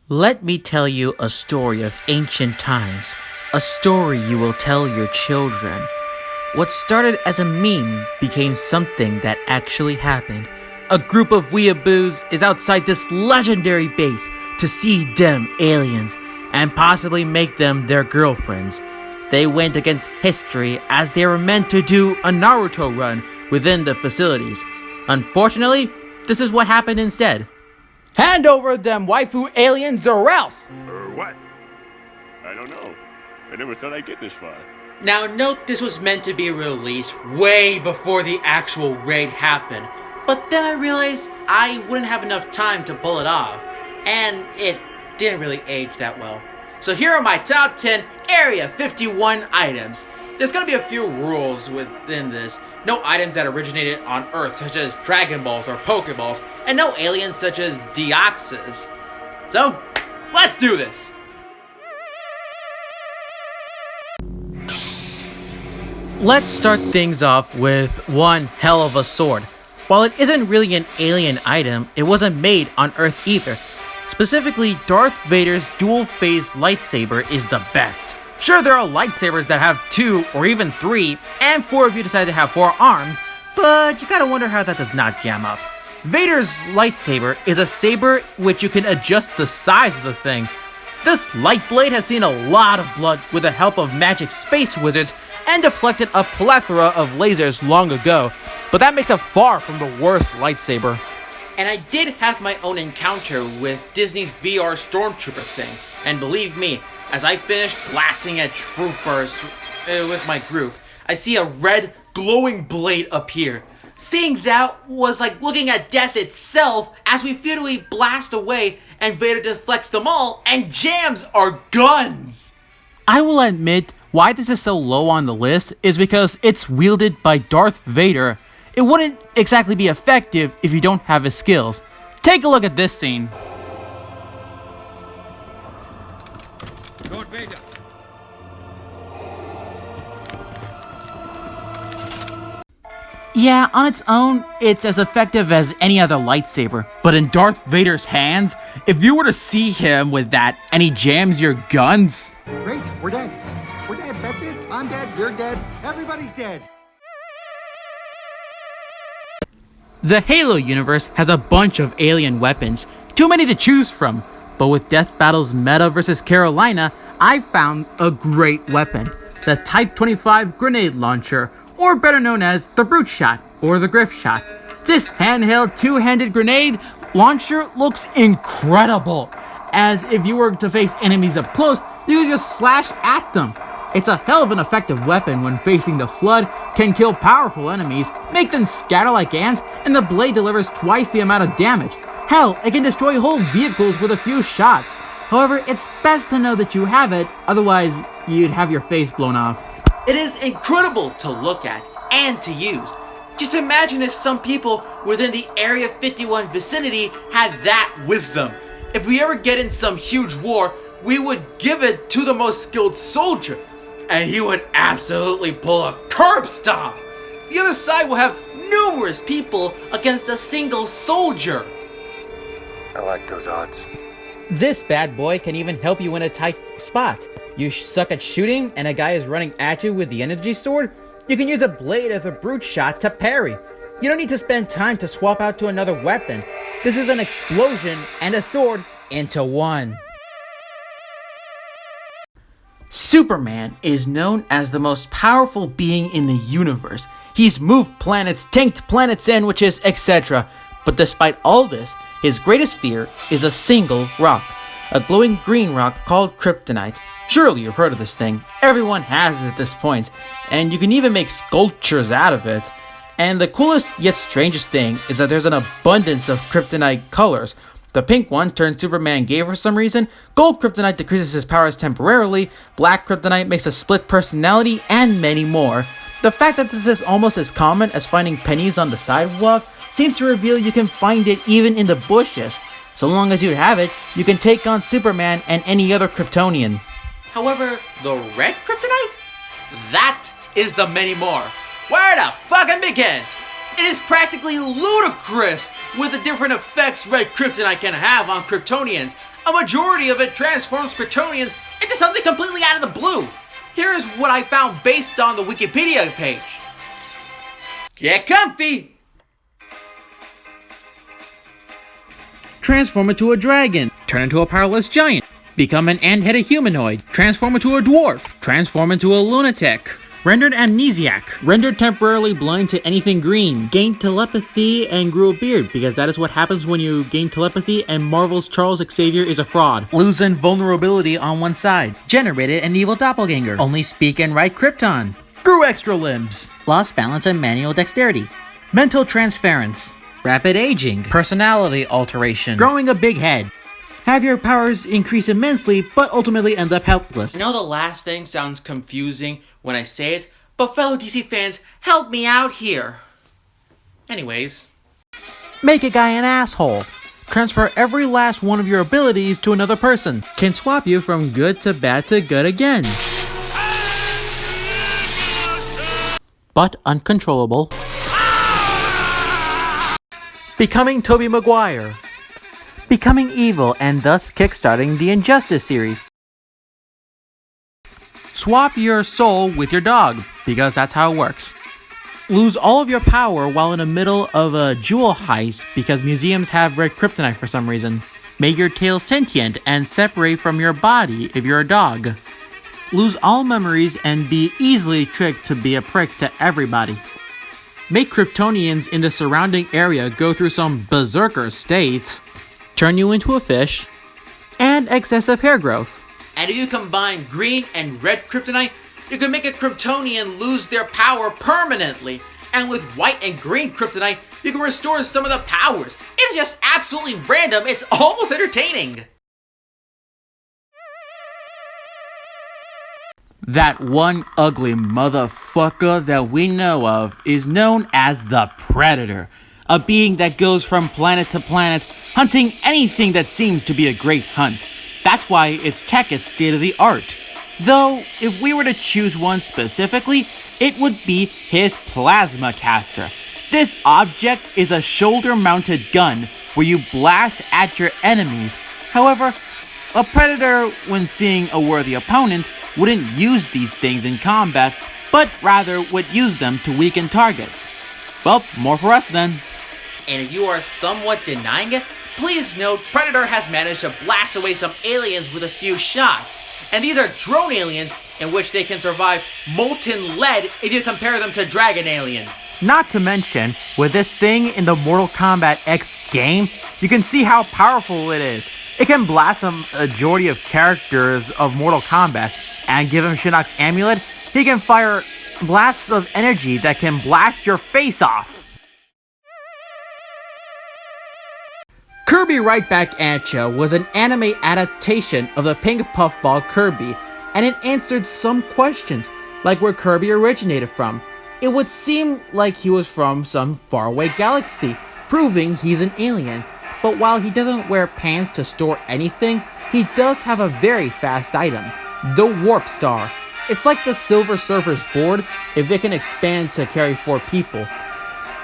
Let me tell you a story of ancient times, a story you will tell your children. What started as a meme became something that actually happened. A group of weeaboos is outside this legendary base to see them aliens and possibly make them their girlfriends. They went against history as they were meant to do a Naruto run within the facilities. Unfortunately, this is what happened instead. Hand over them waifu aliens or else! What? I don't know. I never thought I'd get this far. Now note this was meant to be released way before the actual raid happened, but then I realized I wouldn't have enough time to pull it off, and it didn't really age that well. So here are my top 10 Area 51 items. There's gonna be a few rules within this. No items that originated on Earth, such as Dragon Balls or Pokeballs, and no aliens such as Deoxys. So, let's do this! Let's start things off with one hell of a sword. While it isn't really an alien item, it wasn't made on Earth either. Specifically, Darth Vader's dual-phase lightsaber is the best. Sure, there are lightsabers that have 2 or even 3, and 4 of you decide to have 4 arms, but you gotta wonder how that does not jam up. Vader's lightsaber is a saber which you can adjust the size of the thing. This light blade has seen a lot of blood with the help of magic space wizards and deflected a plethora of lasers long ago, but that makes it far from the worst lightsaber. And I did have my own encounter with Disney's VR Stormtrooper thing, and believe me, as I finished blasting at troopers with my group, I see a red glowing blade appear. Seeing that was like looking at death itself as we futilely blast away and Vader deflects them all and jams our guns! I will admit why this is so low on the list is because it's wielded by Darth Vader. It wouldn't exactly be effective if you don't have his skills. Take a look at this scene. Lord Vader. Yeah, on its own, it's as effective as any other lightsaber. But in Darth Vader's hands, if you were to see him with that and he jams your guns... Great, we're dead. We're dead, that's it. I'm dead, you're dead, everybody's dead. The Halo universe has a bunch of alien weapons, too many to choose from. But with Death Battle's Meta vs. Carolina, I found a great weapon. The Type 25 grenade launcher, or better known as the Brute Shot, or the Griff Shot. This handheld two-handed grenade launcher looks incredible, as if you were to face enemies up close, you could just slash at them. It's a hell of an effective weapon when facing the Flood, can kill powerful enemies, make them scatter like ants, and the blade delivers twice the amount of damage. Hell, it can destroy whole vehicles with a few shots. However, it's best to know that you have it, otherwise you'd have your face blown off. It is incredible to look at and to use. Just imagine if some people within the Area 51 vicinity had that with them. If we ever get in some huge war, we would give it to the most skilled soldier, and he would absolutely pull a curb stomp. The other side will have numerous people against a single soldier. I like those odds. This bad boy can even help you in a tight spot. You suck at shooting and a guy is running at you with the energy sword? You can use a blade of a Brute Shot to parry. You don't need to spend time to swap out to another weapon. This is an explosion and a sword into one. Superman is known as the most powerful being in the universe. He's moved planets, tanked planet sandwiches, etc. But despite all this, his greatest fear is a single rock, a glowing green rock called Kryptonite. Surely you've heard of this thing. Everyone has it at this point, and you can even make sculptures out of it. And the coolest yet strangest thing is that there's an abundance of Kryptonite colors. The pink one turned Superman gay for some reason, gold Kryptonite decreases his powers temporarily, black Kryptonite makes a split personality, and many more. The fact that this is almost as common as finding pennies on the sidewalk seems to reveal you can find it even in the bushes. So long as you have it, you can take on Superman and any other Kryptonian. However, the red Kryptonite? That is the many more. Where to fucking begin? It is practically ludicrous with the different effects red Kryptonite can have on Kryptonians. a majority of it transforms Kryptonians into something completely out of the blue. Here is what I found based on the Wikipedia page. Get comfy! Transform into a dragon. Turn into a powerless giant. Become an ant-headed humanoid. Transform into a dwarf. Transform into a lunatic. Rendered amnesiac. Rendered temporarily blind to anything green. Gained telepathy and grew a beard, because that is what happens when you gain telepathy and Marvel's Charles Xavier is a fraud. Lose invulnerability on one side. Generated an evil doppelganger. Only speak and write Krypton. Grew extra limbs. Lost balance and manual dexterity. Mental transference. Rapid aging. Personality alteration. Growing a big head. Have your powers increase immensely, but ultimately end up helpless. I know the last thing sounds confusing when I say it, but fellow DC fans, help me out here. Anyways. Make a guy an asshole. Transfer every last one of your abilities to another person. Can swap you from good to bad to good again. But uncontrollable. Becoming Tobey Maguire. Becoming evil and thus kickstarting the Injustice series. Swap your soul with your dog, because that's how it works. Lose all of your power while in the middle of a jewel heist, because museums have red kryptonite for some reason. Make your tail sentient and separate from your body if you're a dog. Lose all memories and be easily tricked to be a prick to everybody. Make Kryptonians in the surrounding area go through some berserker state. Turn you into a fish, and excessive hair growth. And if you combine green and red kryptonite, you can make a Kryptonian lose their power permanently. And with white and green kryptonite, you can restore some of the powers. It's just absolutely random, it's almost entertaining. That one ugly motherfucker that we know of is known as the Predator. A being that goes from planet to planet, hunting anything that seems to be a great hunt. That's why its tech is state-of-the-art. Though, if we were to choose one specifically, it would be his plasma caster. This object is a shoulder-mounted gun where you blast at your enemies. However, a Predator, when seeing a worthy opponent, wouldn't use these things in combat, but rather would use them to weaken targets. Well, more for us then. And if you are somewhat denying it, please note Predator has managed to blast away some aliens with a few shots. And these are drone aliens in which they can survive molten lead if you compare them to dragon aliens. Not to mention, with this thing in the Mortal Kombat X game, you can see how powerful it is. It can blast a majority of characters of Mortal Kombat, and give him Shinnok's amulet, he can fire blasts of energy that can blast your face off. Kirby Right Back At Ya was an anime adaptation of the pink puffball Kirby, and it answered some questions, like where Kirby originated from. It would seem like he was from some faraway galaxy, proving he's an alien. But while he doesn't wear pants to store anything, he does have a very fast item, the Warp Star. It's like the Silver Surfer's board if it can expand to carry 4 people.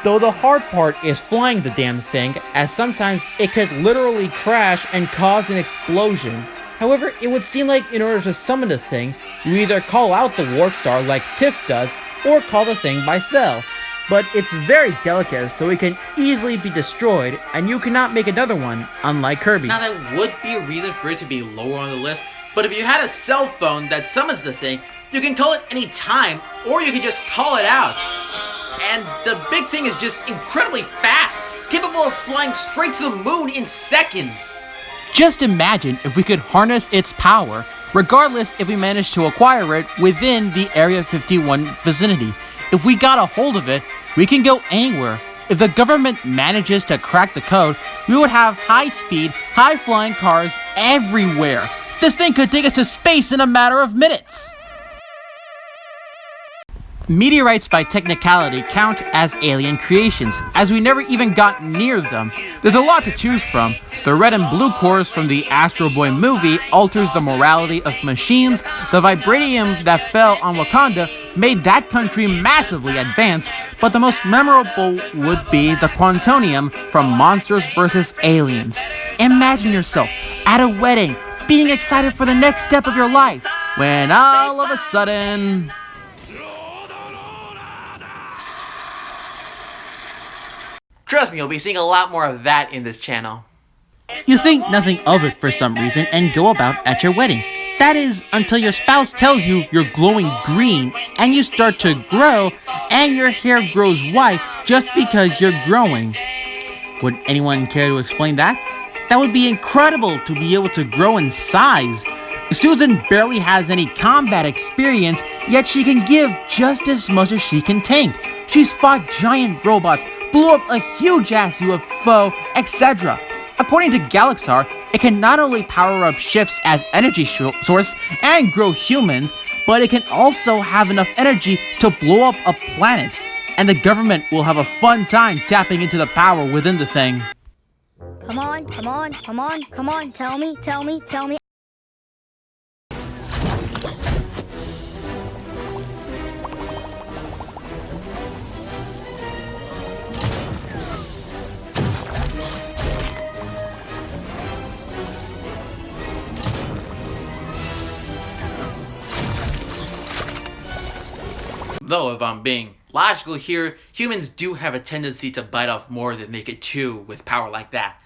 Though the hard part is flying the damn thing, as sometimes it could literally crash and cause an explosion. However, it would seem like in order to summon the thing, you either call out the Warp Star like Tiff does, or call the thing by cell. But it's very delicate, so it can easily be destroyed, and you cannot make another one, unlike Kirby. Now that would be a reason for it to be lower on the list, but if you had a cell phone that summons the thing, you can call it any time, or you can just call it out. And the big thing is just incredibly fast, capable of flying straight to the moon in seconds. Just imagine if we could harness its power, regardless if we managed to acquire it within the Area 51 vicinity. If we got a hold of it, we can go anywhere. If the government manages to crack the code, we would have high-speed, high-flying cars everywhere. This thing could take us to space in a matter of minutes. Meteorites by technicality count as alien creations, as we never even got near them. There's a lot to choose from. The red and blue cores from the Astro Boy movie alters the morality of machines. The vibranium that fell on Wakanda made that country massively advanced, but the most memorable would be the quantonium from Monsters vs. Aliens. Imagine yourself, at a wedding, being excited for the next step of your life, when all of a sudden... Trust me, you'll be seeing a lot more of that in this channel. You think nothing of it for some reason and go about at your wedding. That is, until your spouse tells you you're glowing green and you start to grow and your hair grows white just because you're growing. Would anyone care to explain that? That would be incredible to be able to grow in size. Susan barely has any combat experience, yet she can give just as much as she can tank. She's fought giant robots, blew up a huge-ass UFO, etc. According to Galaxar, it can not only power up ships as energy source and grow humans, but it can also have enough energy to blow up a planet. And the government will have a fun time tapping into the power within the thing. Come on, come on, come on, come on, tell me, tell me, tell me. Though, if I'm being logical here, humans do have a tendency to bite off more than they could chew with power like that.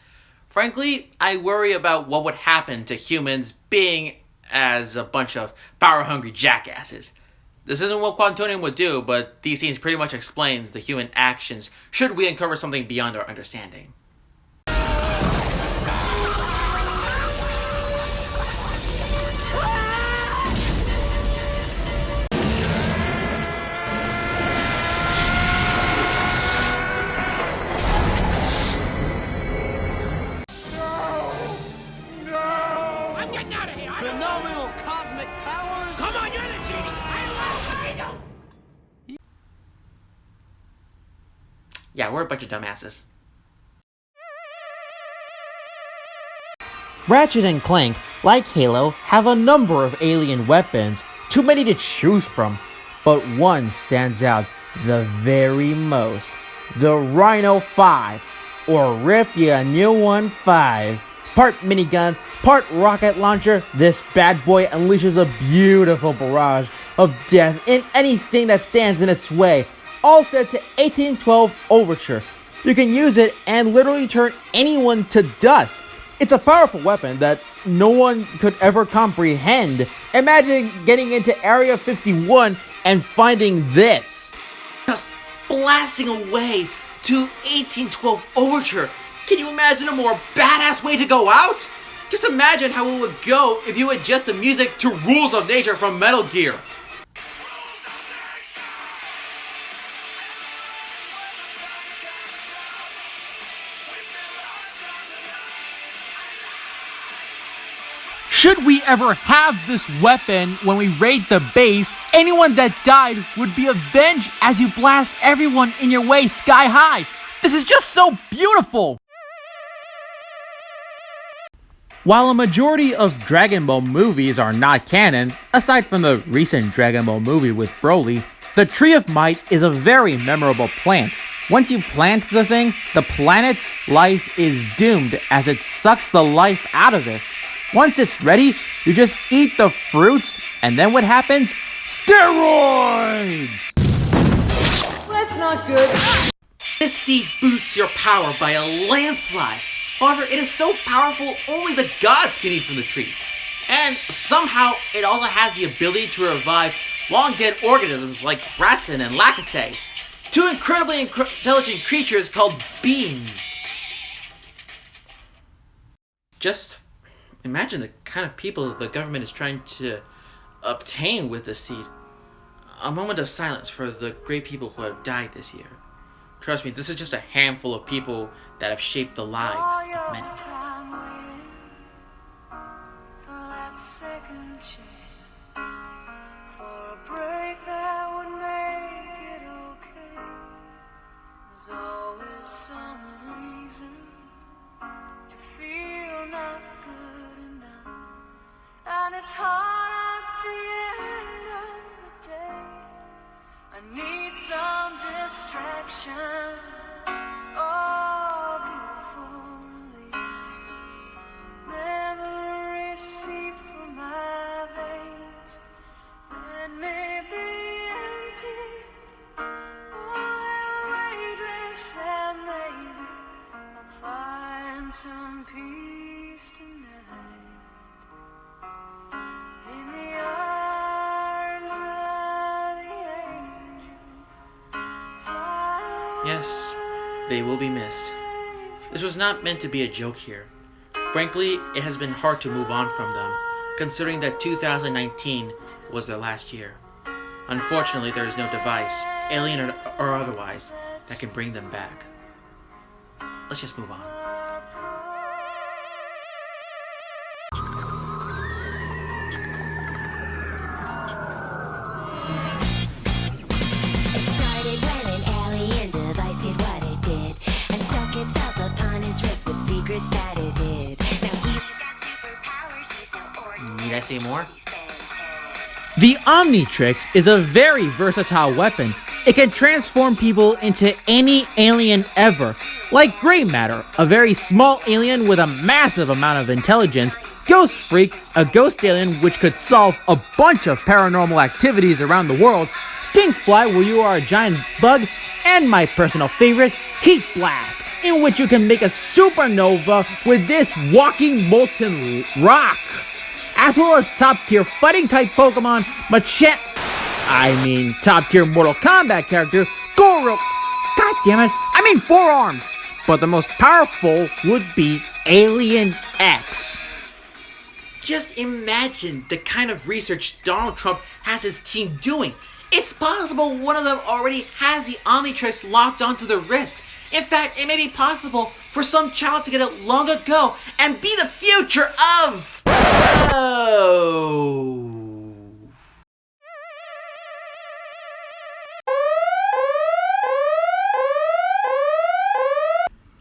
Frankly, I worry about what would happen to humans being as a bunch of power-hungry jackasses. This isn't what Quantonium would do, but these scenes pretty much explains the human actions should we uncover something beyond our understanding. Phenomenal cosmic powers! Come on, you're the genie! I love Rhino! Yeah, we're a bunch of dumbasses. Ratchet and Clank, like Halo, have a number of alien weapons, too many to choose from, but one stands out the very most. The Rhino 5, or Rip Ya New One 5. Part minigun, part rocket launcher, this bad boy unleashes a beautiful barrage of death in anything that stands in its way, all set to 1812 Overture. You can use it and literally turn anyone to dust. It's a powerful weapon that no one could ever comprehend. Imagine getting into Area 51 and finding this. Just blasting away to 1812 Overture. Can you imagine a more badass way to go out? Just imagine how it would go if you adjust the music to Rules of Nature from Metal Gear. Should we ever have this weapon when we raid the base, anyone that died would be avenged as you blast everyone in your way sky high. This is just so beautiful! While a majority of Dragon Ball movies are not canon, aside from the recent Dragon Ball movie with Broly, the Tree of Might is a very memorable plant. Once you plant the thing, the planet's life is doomed as it sucks the life out of it. Once it's ready, you just eat the fruits, and then what happens? Steroids! That's not good. This seed boosts your power by a landslide. However, it is so powerful only the gods can eat from the tree. And somehow, it also has the ability to revive long-dead organisms like Krasin and Lakase, two incredibly intelligent creatures called beings. Just imagine the kind of people the government is trying to obtain with this seed. A moment of silence for the great people who have died this year. Trust me, this is just a handful of people that have shaped the lives of many. It's hard at the end of the day. I need some distraction. Oh, beautiful release. Memories some peace tonight. In the arms of the angel. Yes, they will be missed. This was not meant to be a joke here. Frankly, it has been hard to move on from them, considering that 2019 was their last year. Unfortunately, there is no device, alien or otherwise, that can bring them back. Let's just move on. It started when an alien device did what it did and stuck itself upon his wrist with secrets that it hid. Now he's got superpowers, he's no ordinary. Need I say more? The Omnitrix is a very versatile weapon. It can transform people into any alien ever, like Gray Matter, a very small alien with a massive amount of intelligence, Ghost Freak, a ghost alien which could solve a bunch of paranormal activities around the world, Stinkfly, where you are a giant bug, and my personal favorite, Heat Blast, in which you can make a supernova with this walking molten rock. As well as top-tier fighting-type Pokemon, top-tier Mortal Kombat character, Goro. God damn it, I mean 4 arms. But the most powerful would be Alien X. Just imagine the kind of research Donald Trump has his team doing. It's possible one of them already has the Omnitrix locked onto their wrist. In fact, it may be possible for some child to get it long ago and be the future of...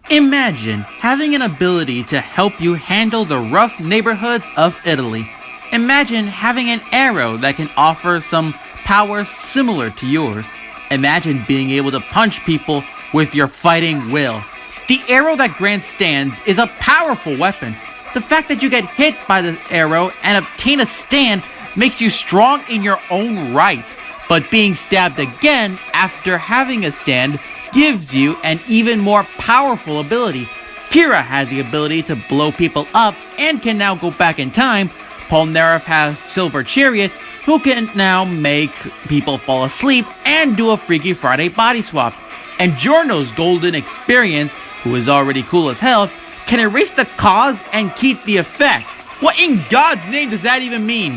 Imagine having an ability to help you handle the rough neighborhoods of Italy. Imagine having an arrow that can offer some powers similar to yours. Imagine being able to punch people with your fighting will. The arrow that grants stands is a powerful weapon. The fact that you get hit by the arrow and obtain a stand makes you strong in your own right. But being stabbed again after having a stand gives you an even more powerful ability. Kira has the ability to blow people up and can now go back in time. Polnareff has Silver Chariot, who can now make people fall asleep and do a Freaky Friday body swap. And Giorno's Golden Experience, who is already cool as hell, can erase the cause and keep the effect. What in God's name does that even mean?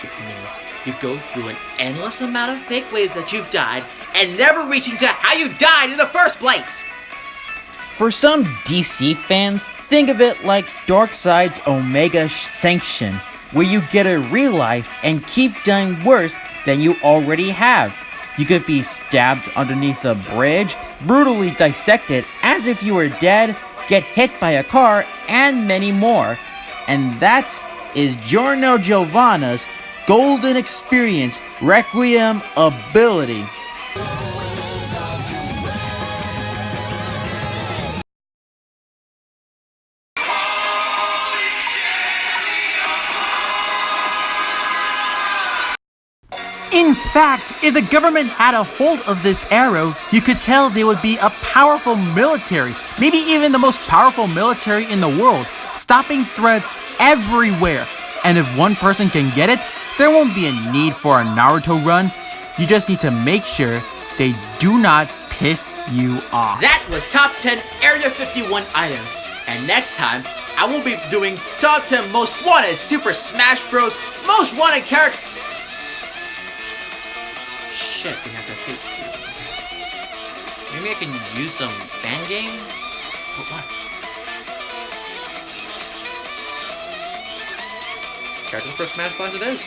It means you go through an endless amount of fake ways that you've died and never reaching to how you died in the first place. For some DC fans, think of it like Darkseid's Omega Sanction, where you get a real life and keep dying worse than you already have. You could be stabbed underneath a bridge, brutally dissected as if you were dead, get hit by a car, and many more. And that is Giorno Giovanna's Golden Experience Requiem ability. In fact, if the government had a hold of this arrow, you could tell they would be a powerful military, maybe even the most powerful military in the world, stopping threats everywhere. And if one person can get it, there won't be a need for a Naruto run. You just need to make sure they do not piss you off. That was top 10 Area 51 items. And next time, I will be doing top 10 most wanted Super Smash Bros. Most wanted characters. Shit, we have to fix it. Maybe I can use some fan game? But what? Characters for Smash Bros. It is.